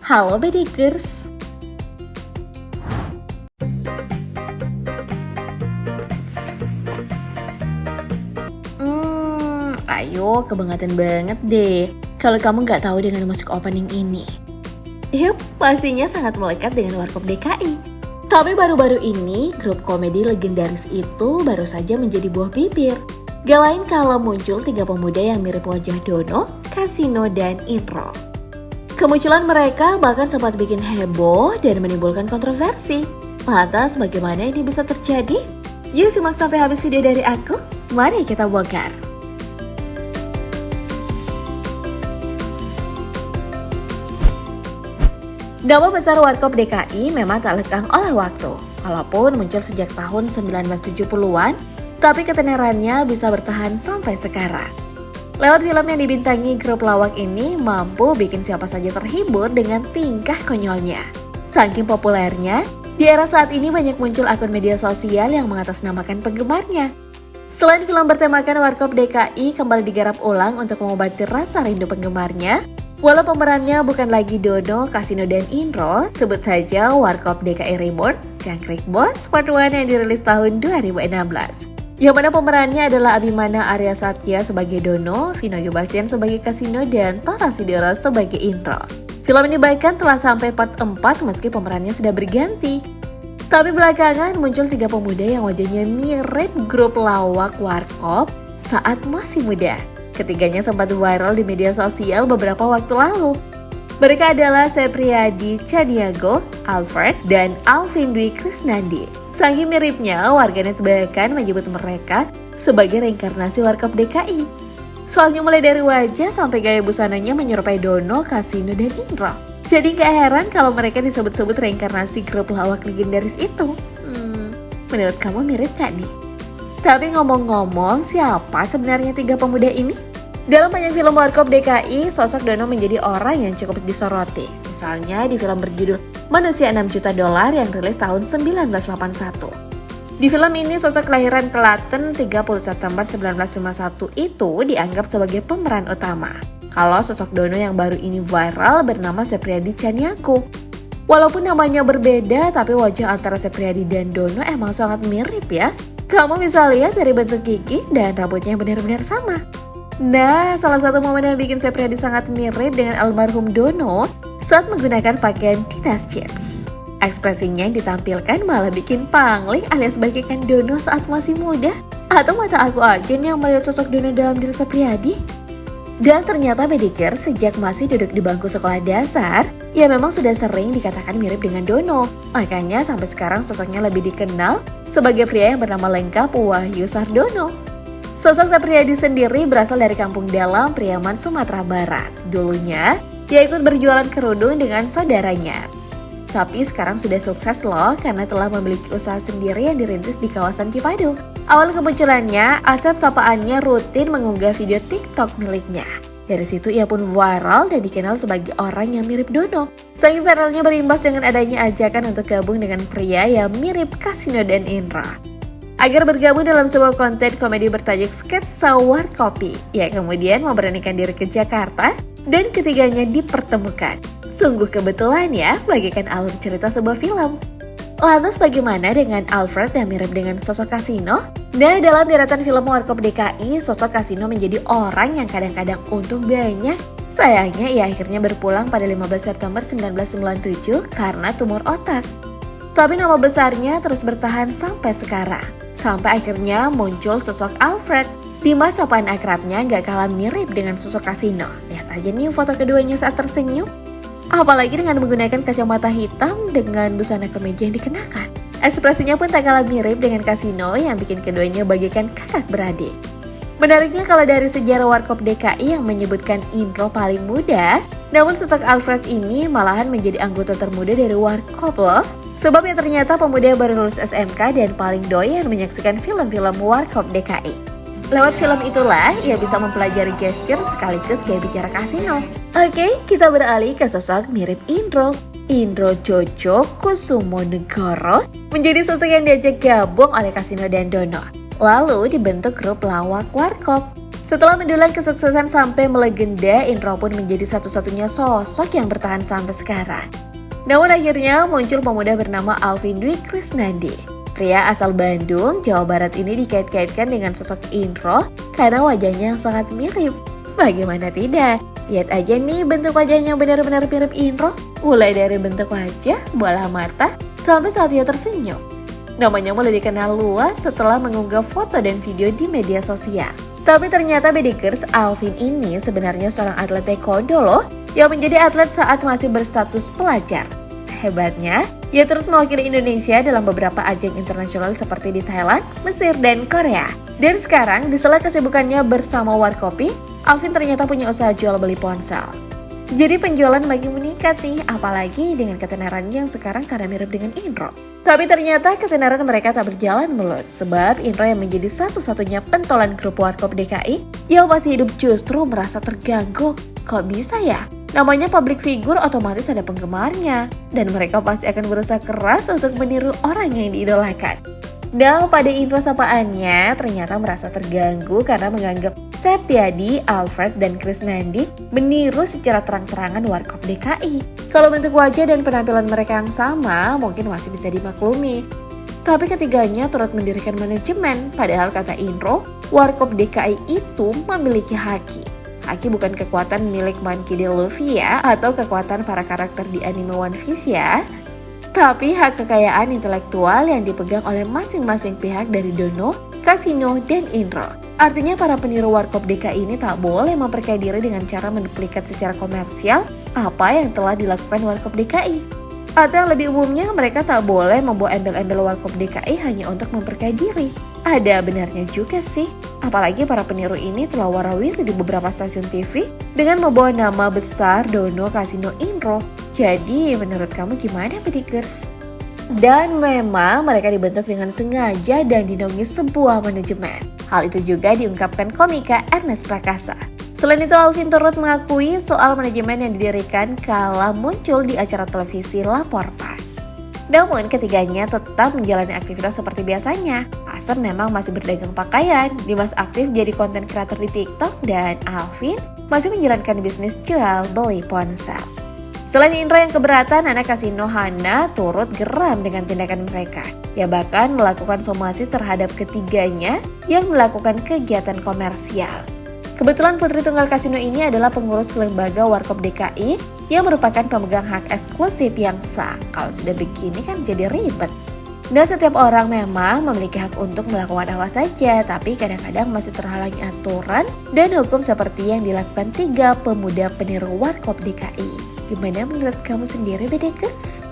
Halo Bedikers. Ayo kebangetan banget deh kalau kamu nggak tahu dengan musik opening ini. Yup, pastinya sangat melekat dengan Warkop DKI. Tapi baru-baru ini, grup komedi legendaris itu baru saja menjadi buah bibir. Gak lain kalau muncul 3 pemuda yang mirip wajah Dono, Kasino, dan Indro. Kemunculan mereka bahkan sempat bikin heboh dan menimbulkan kontroversi. Lantas bagaimana ini bisa terjadi? Yuk simak sampai habis video dari aku, mari kita bongkar. Nama besar Warkop DKI memang tak lekang oleh waktu. Walaupun muncul sejak tahun 1970-an, tapi ketenarannya bisa bertahan sampai sekarang. Lewat film yang dibintangi grup lawak ini mampu bikin siapa saja terhibur dengan tingkah konyolnya. Saking populernya, di era saat ini banyak muncul akun media sosial yang mengatasnamakan penggemarnya. Selain film bertemakan Warkop DKI kembali digarap ulang untuk mengobati rasa rindu penggemarnya, walau pemerannya bukan lagi Dono, Kasino, dan Indro, sebut saja Warkop DKI Reborn, Jangkrik Bos Part 1 yang dirilis tahun 2016. Yang mana pemerannya adalah Abimana Arya Satya sebagai Dono, Vino Gebastian sebagai Kasino, dan Tora Sudiro sebagai Indro. Film ini bahkan telah sampai part 4 meski pemerannya sudah berganti. Tapi belakangan muncul 3 pemuda yang wajahnya mirip grup lawak Warkop saat masih muda. Ketiganya sempat viral di media sosial beberapa waktu lalu. Mereka adalah Sepriadi Chaniago, Alfred, dan Alvin Dwi Krisnandi. Saking miripnya, warganet bahkan menyebut mereka sebagai reinkarnasi Warkop DKI. Soalnya mulai dari wajah sampai gaya busananya menyerupai Dono, Kasino, dan Indro. Jadi gak heran kalau mereka disebut-sebut reinkarnasi grup lawak legendaris itu. Menurut kamu mirip gak nih? Tapi ngomong-ngomong, siapa sebenarnya 3 pemuda ini? Dalam banyak film Warkop DKI, sosok Dono menjadi orang yang cukup disoroti. Misalnya di film berjudul Manusia 6 Juta Dolar yang rilis tahun 1981. Di film ini, sosok kelahiran Klaten 30 September 1951 itu dianggap sebagai pemeran utama. Kalau sosok Dono yang baru ini viral bernama Sepriadi Chaniago. Walaupun namanya berbeda, tapi wajah antara Sepriadi dan Dono emang sangat mirip ya. Kamu bisa lihat dari bentuk gigi dan rambutnya yang benar-benar sama. Nah, salah satu momen yang bikin Sepriadi sangat mirip dengan almarhum Dono saat menggunakan pakaian dinas chips. Ekspresinya yang ditampilkan malah bikin pangling alias bagaikan Dono saat masih muda. Atau mata aku aja nih yang melihat sosok Dono dalam diri Sepriadi. Dan ternyata Bedikers sejak masih duduk di bangku sekolah dasar, ia memang sudah sering dikatakan mirip dengan Dono. Makanya sampai sekarang sosoknya lebih dikenal sebagai pria yang bernama lengkap Wahyu Sardono. Sosok Sepriadi sendiri berasal dari kampung dalam Priaman, Sumatera Barat. Dulunya, dia ikut berjualan kerudung dengan saudaranya. Tapi sekarang sudah sukses loh karena telah memiliki usaha sendiri yang dirintis di kawasan Cipadu. Awal kemunculannya, Asep sapaannya rutin mengunggah video TikTok miliknya. Dari situ ia pun viral dan dikenal sebagai orang yang mirip Dono. Saking viralnya berimbas dengan adanya ajakan untuk gabung dengan pria yang mirip Kasino dan Indro. Agar bergabung dalam sebuah konten komedi bertajuk Sketsa Warkopi, ia kemudian memberanikan diri ke Jakarta dan ketiganya dipertemukan. Sungguh kebetulan ya, bagaikan alur cerita sebuah film. Lantas bagaimana dengan Alfred yang mirip dengan sosok Kasino? Nah, dalam deretan film Warkop DKI, sosok Kasino menjadi orang yang kadang-kadang untung banyak. Sayangnya ia akhirnya berpulang pada 15 September 1997 karena tumor otak. Tapi nama besarnya terus bertahan sampai sekarang. Sampai akhirnya muncul sosok Alfred. Di sapaan akrabnya gak kalah mirip dengan sosok Kasino. Lihat aja nih foto keduanya saat tersenyum. Apalagi dengan menggunakan kacamata hitam dengan busana kemeja yang dikenakan. Ekspresinya pun tak kalah mirip dengan Kasino yang bikin keduanya bagaikan kakak beradik. Menariknya kalau dari sejarah Warkop DKI yang menyebutkan Indro paling muda, namun sosok Alfred ini malahan menjadi anggota termuda dari Warkop loh. Sebab yang ternyata pemuda yang baru lulus SMK dan paling doyan menyaksikan film-film Warkop DKI. Lewat film itulah ia bisa mempelajari gesture sekaligus gaya bicara Kasino. Oke, kita beralih ke sosok mirip Indro. Indro Jojo Kusumo Negoro menjadi sosok yang diajak gabung oleh Kasino dan Dono. Lalu dibentuk grup lawak Warkop. Setelah mendulang kesuksesan sampai melegenda, Indro pun menjadi satu-satunya sosok yang bertahan sampai sekarang. Namun akhirnya muncul pemuda bernama Alvin Dwi Krisnandi. Pria asal Bandung, Jawa Barat ini dikait-kaitkan dengan sosok Indro karena wajahnya yang sangat mirip. Bagaimana tidak? Lihat aja nih bentuk wajahnya benar-benar mirip Indro. Mulai dari bentuk wajah, bola mata, sampai saat ia tersenyum. Namanya mulai dikenal luas setelah mengunggah foto dan video di media sosial. Tapi ternyata Bedikers, Alvin ini sebenarnya seorang atlet taekwondo loh, yang menjadi atlet saat masih berstatus pelajar. Hebatnya, ia turut mewakili Indonesia dalam beberapa ajang internasional seperti di Thailand, Mesir, dan Korea. Dan sekarang, di sela kesibukannya bersama Warkopi, Alvin ternyata punya usaha jual beli ponsel. Jadi penjualan makin meningkat nih, apalagi dengan ketenaran yang sekarang karena mirip dengan Indro. Tapi ternyata ketenaran mereka tak berjalan mulus, sebab Indro yang menjadi satu-satunya pentolan grup Warkop DKI yang masih hidup justru merasa terganggu. Kok bisa ya? Namanya public figure otomatis ada penggemarnya, dan mereka pasti akan berusaha keras untuk meniru orang yang diidolakan. Nah, pada info sapaannya ternyata merasa terganggu karena menganggap Septiadi, Alfred, dan Krisnandi meniru secara terang-terangan Warkop DKI. Kalau bentuk wajah dan penampilan mereka yang sama, mungkin masih bisa dimaklumi. Tapi ketiganya turut mendirikan manajemen, padahal kata Indro, Warkop DKI itu memiliki haki. Haki bukan kekuatan milik Monkey D. Luffy ya, atau kekuatan para karakter di anime One Piece ya. Tapi hak kekayaan intelektual yang dipegang oleh masing-masing pihak dari Dono, Kasino, dan Indro. Artinya para peniru Warkop DKI ini tak boleh memperkaya diri dengan cara menduplikat secara komersial apa yang telah dilakukan Warkop DKI. Atau yang lebih umumnya, mereka tak boleh membawa embel-embel Warkop DKI hanya untuk memperkaya diri. Ada benarnya juga sih, apalagi para peniru ini telah warawiri di beberapa stasiun TV dengan membawa nama besar Dono, Kasino, Indro. Jadi menurut kamu gimana Bedikers? Dan memang mereka dibentuk dengan sengaja dan dinaungi sebuah manajemen. Hal itu juga diungkapkan komika Ernest Prakasa. Selain itu, Alvin turut mengakui soal manajemen yang didirikan kala muncul di acara televisi Lapor Pak. Namun ketiganya tetap menjalani aktivitas seperti biasanya. Asep memang masih berdagang pakaian, Dimas aktif jadi konten kreator di TikTok, dan Alvin masih menjalankan bisnis jual beli ponsel. Selain Indro yang keberatan, anak Kasino Hana turut geram dengan tindakan mereka. Ia bahkan melakukan somasi terhadap ketiganya yang melakukan kegiatan komersial. Kebetulan putri tunggal Kasino ini adalah pengurus lembaga Warkop DKI yang merupakan pemegang hak eksklusif yang sah. Kalau sudah begini kan jadi ribet. Dan setiap orang memang memiliki hak untuk melakukan apa saja, tapi kadang-kadang masih terhalangi aturan dan hukum seperti yang dilakukan 3 pemuda peniru Warkop DKI. Gimana menurut kamu sendiri, Bedikers?